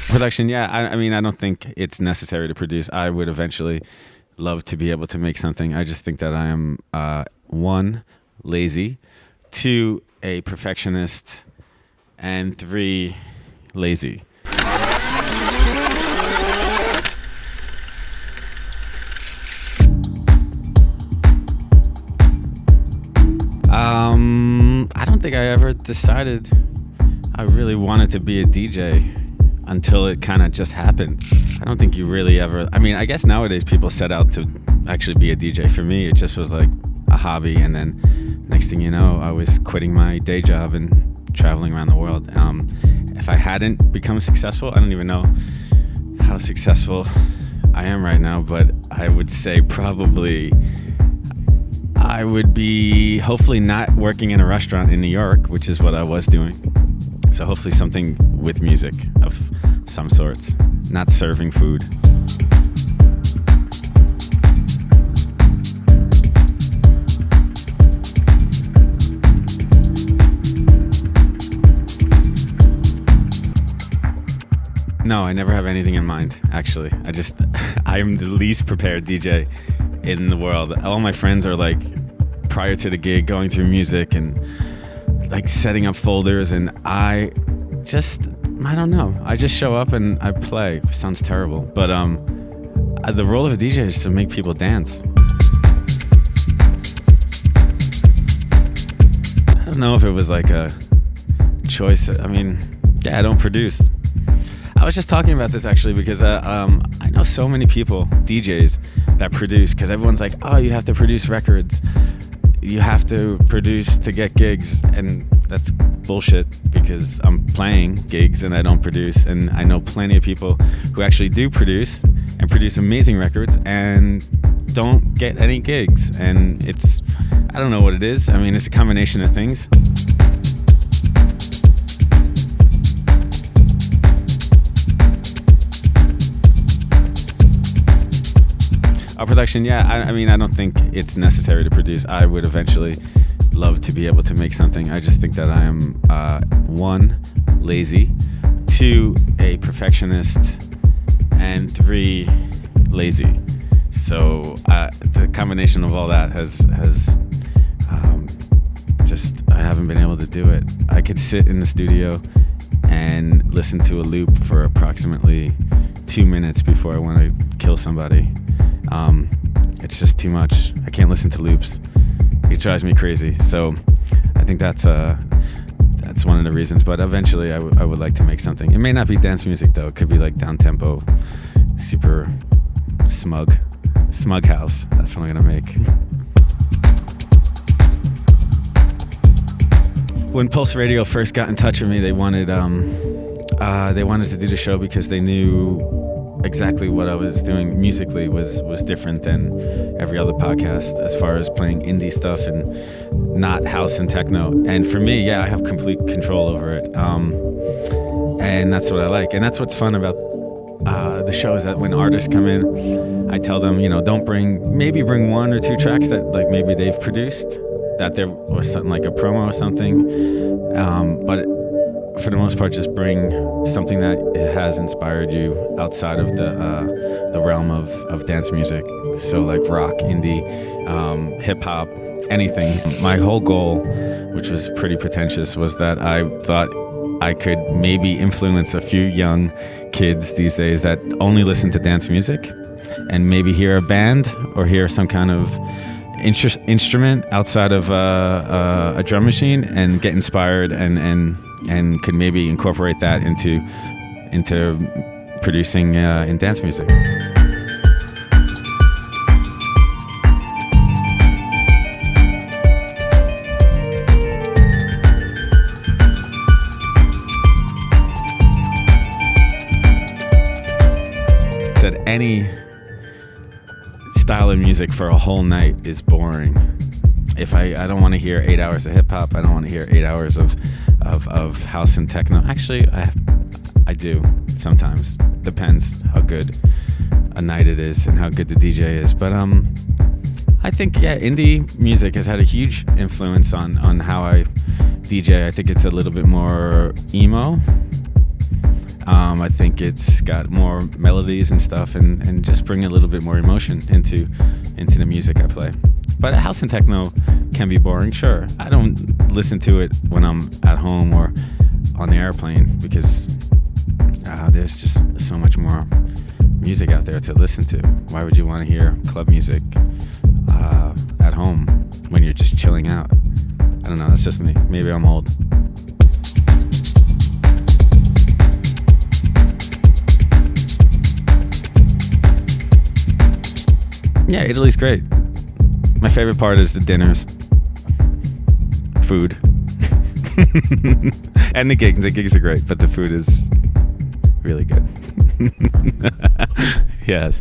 Production, yeah. I mean, I don't think it's necessary to produce. I would eventually love to be able to make something. I just think that I am, one, lazy, two, a perfectionist, and three, lazy. I don't think I ever decided I really wanted to be a DJ until it kind of just happened. I don't think you really ever, I mean, I guess nowadays people set out to actually be a DJ. For me, it just was like a hobby, and then next thing you know, I was quitting my day job and traveling around the world. If I hadn't become successful, I don't even know how successful I am right now, but I would say probably I would be hopefully not working in a restaurant in New York, which is what I was doing. So hopefully something with music of some sorts, not serving food. No, I never have anything in mind, actually. I am the least prepared DJ in the world. All my friends are like, prior to the gig, going through music and like setting up folders, and I don't know. I just show up and I play. It sounds terrible, but the role of a DJ is to make people dance. I don't know if it was like a choice. I mean, yeah, I don't produce. I was just talking about this actually because I know so many people, DJs, that produce, because everyone's like, oh, you have to produce records. You have to produce to get gigs, and that's bullshit because I'm playing gigs and I don't produce. And I know plenty of people who actually do produce and produce amazing records and don't get any gigs. And I don't know what it is. I mean, it's a combination of things. Production, yeah. I mean, I don't think it's necessary to produce. I would eventually love to be able to make something. I just think that I am, one, lazy, two, a perfectionist, and three, lazy. So the combination of all that has I haven't been able to do it. I could sit in the studio and listen to a loop for approximately 2 minutes before I want to kill somebody. It's just too much. I can't listen to loops. It drives me crazy. So I think that's one of the reasons. But eventually I would like to make something. It may not be dance music though. It could be like down-tempo, super smug house. That's what I'm gonna make. When Pulse Radio first got in touch with me, they wanted to do the show because they knew exactly what I was doing musically was different than every other podcast as far as playing indie stuff and not house and techno. And for me, yeah, I have complete control over it. And that's what I like. And that's what's fun about the show is that when artists come in, I tell them, maybe bring one or two tracks that like maybe they've produced, that there was something like a promo or something. But for the most part, just bring something that has inspired you outside of the realm of dance music. So like rock, indie, hip hop, anything. My whole goal, which was pretty pretentious, was that I thought I could maybe influence a few young kids these days that only listen to dance music and maybe hear a band or hear some kind of instrument outside of a drum machine and get inspired and could maybe incorporate that into producing in dance music. That any style of music for a whole night is boring. If I don't want to hear 8 hours of hip hop, I don't want to hear 8 hours of house and techno. Actually, I do sometimes. Depends how good a night it is and how good the DJ is. But I I think, yeah, indie music has had a huge influence on how I DJ. I think it's a little bit more emo. I think it's got more melodies and stuff, and just bring a little bit more emotion into the music I play. But house and techno can be boring, sure. I don't listen to it when I'm at home or on the airplane, because there's just so much more music out there to listen to. Why would you want to hear club music at home when you're just chilling out? I don't know, that's just me. Maybe I'm old. Yeah, Italy's great. My favorite part is the dinners, food, and the gigs. The gigs are great, but the food is really good. Yes.